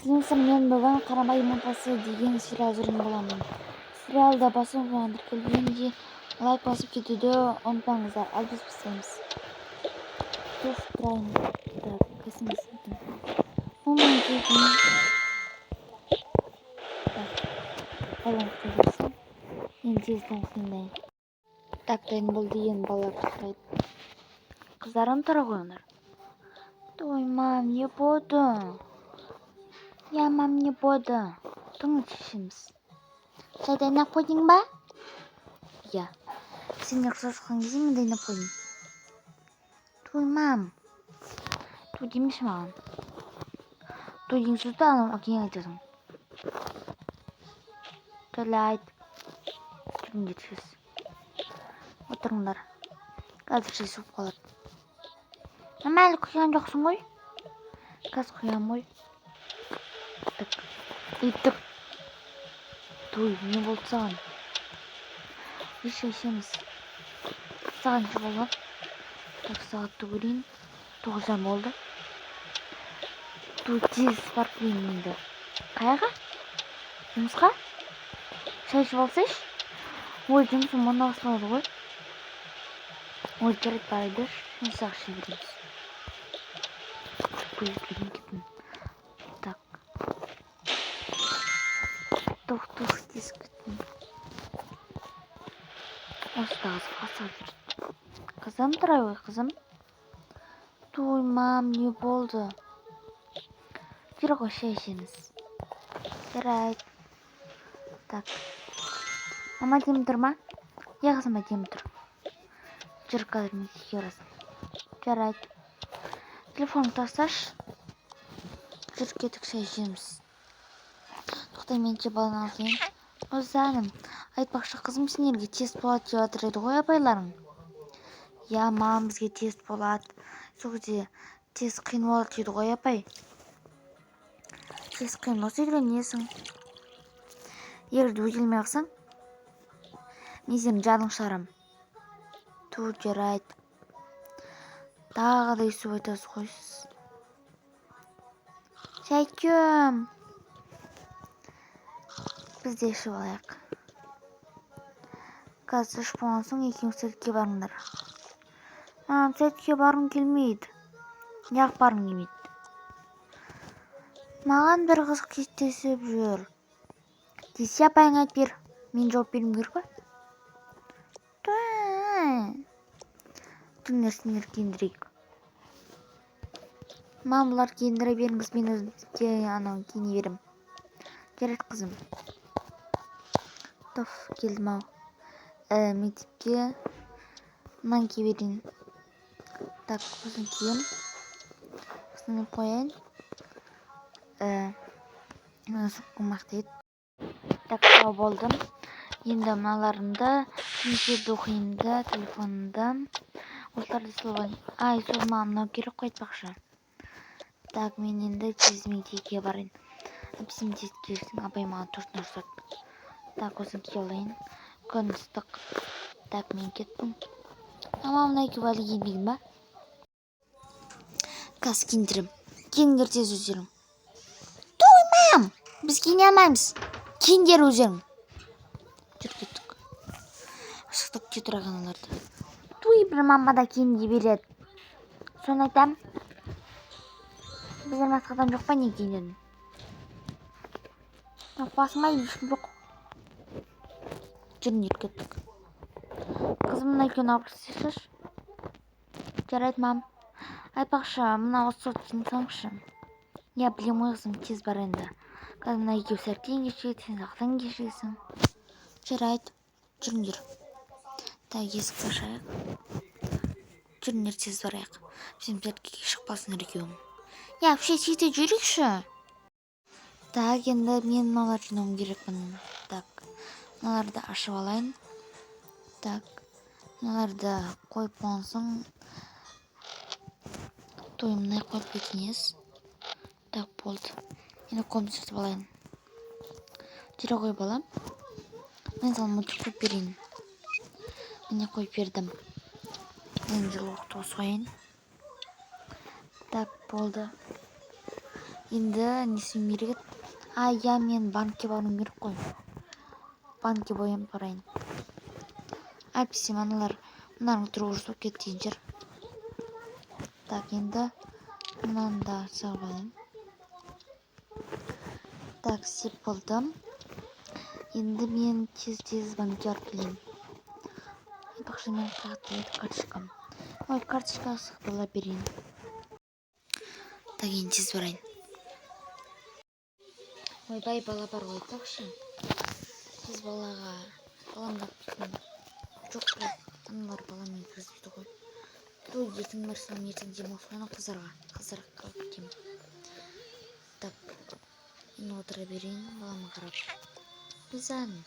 Сілімсір мен бүгін «Қарабай матасы» деген сериал көрген боламын. Сериалда басып оған тіркелгенде лайк басып кетуді ұмытпаңыздар, ал біз бастаймыз. Туф, тұрайын. Так, кәсіміз бітім. Онлайн кейтін. Так, балан құтай берсін. Мен тезден қиындайын. Так, дайын бол деген балар тұрайды. Қыздарым тұра қойыңдар. Ой, мам, не буду. Я, мам, не буду. Тыңыз шешеміз. Шай дайнап қойдың ба? Я. Сен ұқсап шыққан кезде мен дайнап қойдым. Той, мам. Той демеші маған. Той деген сөзді кейін айтасың. Тойлы айт. Жүріңдер шеш. Отырыңдар. Қазір шеш суып қалады. Мама, әлі құйған жоқсың ғой? Қазір құям ғой. Иттік. Той, не болды саған? Ішеміз. Саған ше болған? Так, сағатты көрейін. 9 болды. Той, тез барып келейін енді. Қаяға? Жұмысқа? Шай ішіп алсайшы? Ой, жұмысым мұнда басталады ғой. Ой, жарайды барайды. Мен сағат шай береміз. Той, келген кеттім. Так. Тух, тез кеттім. Осыда қызға жүрді. Қызым, тұрай ой, қызым. Той, мам, не болды? Жүр ғой, шай ішеміз. Жарайды. Так. Мама демі тұр ма? Я қызыма демі тұр. Жүр қазір мен сүйе ұрасың. Жарайды. Телефон тасташ. Жүр кетік шай ішеміз. Тоқтай менше баланы алайын. Озаным, айтпақшы қызым сендерге тест болады деп жатыр еді ғой апайларың. Я, мам, бізге тест болады. Сол кезде тест қиын болады дейді ғой апай. Тест қиын болса үйренесің. Егер де өтелмей қалсаң, мен сенің жаның шығарам. Ту, жарайды. Тағы да естіп айтасыз қойсыз. Шәйкем. Біз де ішіп алайық. Қазір ішіп болған соң екеуің сәтке барыңдар. Мам, сәтке барғым келмейді. Неғып барғың келмейді? Маған бір қыз кестесіп жүр. Десе апайың айтып бер. Мен жауап беруім керек па? Түн нәрсенер киіндірейік. Мам, бұлар киіндіре беріңіз, мен өзімде анау киіне берем. Жарайды қызым. Тоф, келдім ау. Мектепке мынан кие берейін. Так, осыны кием. Осыны қояйын. Қомақты ет. Так, сау болдым. Енді мыналарымды мектепте оқиынды, телефонымды. Осыларды сылғайын. Ай, сол мынау керек қой айтпақшы. Так, мен енді тез мектепке барайын. Әпсім тез келсің, апай маған тортын ұрсады. Так, осыны кие алайын. Күн ыстық. Так, мен кеттім. Ама мына екеуі әлі киінбеген ба? Қазір киіндірем. Киіңдер тез өздерің. Той, мам! Біз киіне алмаймыз. Киіңдер өздерің. Жүр кеттік. Шықтық кет ұраған оларды. Той, бір мама да киінде береді. Соны айтам. Біздер масқадан жоқ па не киіндерін? Басыма ешкім жоқ. Жүріңдер кеттік. Қызым мына екеуін алып істесеш. Жарайды, мам. Айтпақшы, мына осы сотын салыңызшы. Я білем ғой қызым, тез бар енді. Қазір мына екеуі сәртен кешеді, сен сақтан кешесің. Жарайды, жүріңдер. Так, есікті ашайық. Жүріңдер тез барайық. Бізден сәртке шықпасындар екеуің. Я, вообще сөйте жүрейікші. Так, енді мен мыналар жинауым керекпін. Так, мыналарды ашып алайын. Так, мыналарды қойып болған соң тойымнай қойып кетіңіз. Так, болды. Енді қолымды сүртіп алайын. Жүре қой балам. Мен саған мультик қойып берейін. Міне қойып бердім. Мен жылы оқты қосып қойын. Так, болды. Енді несін мерекет. Я мен банкке баруым керек қой. Банкке барайын. Әйтпесе аналар мынаның тұрғызып болып кеткен жер. Так, енді мынаны да салып алайын. Так, сеп болдым. Енді мен тез банкке барып келейін. Бақша мен карточкам. Ой, карточка сақтала берейін. Так, енді тез барайын. Ойбай, бала бар ғой, такшы. Тез баламда жоқ бірақ аналар баламен кіргізбейді ғой. Той ертең барсам ертең демалыс қой, қыздарға кетемін. Так, енді отыра берейін, балама қарап. Қызан.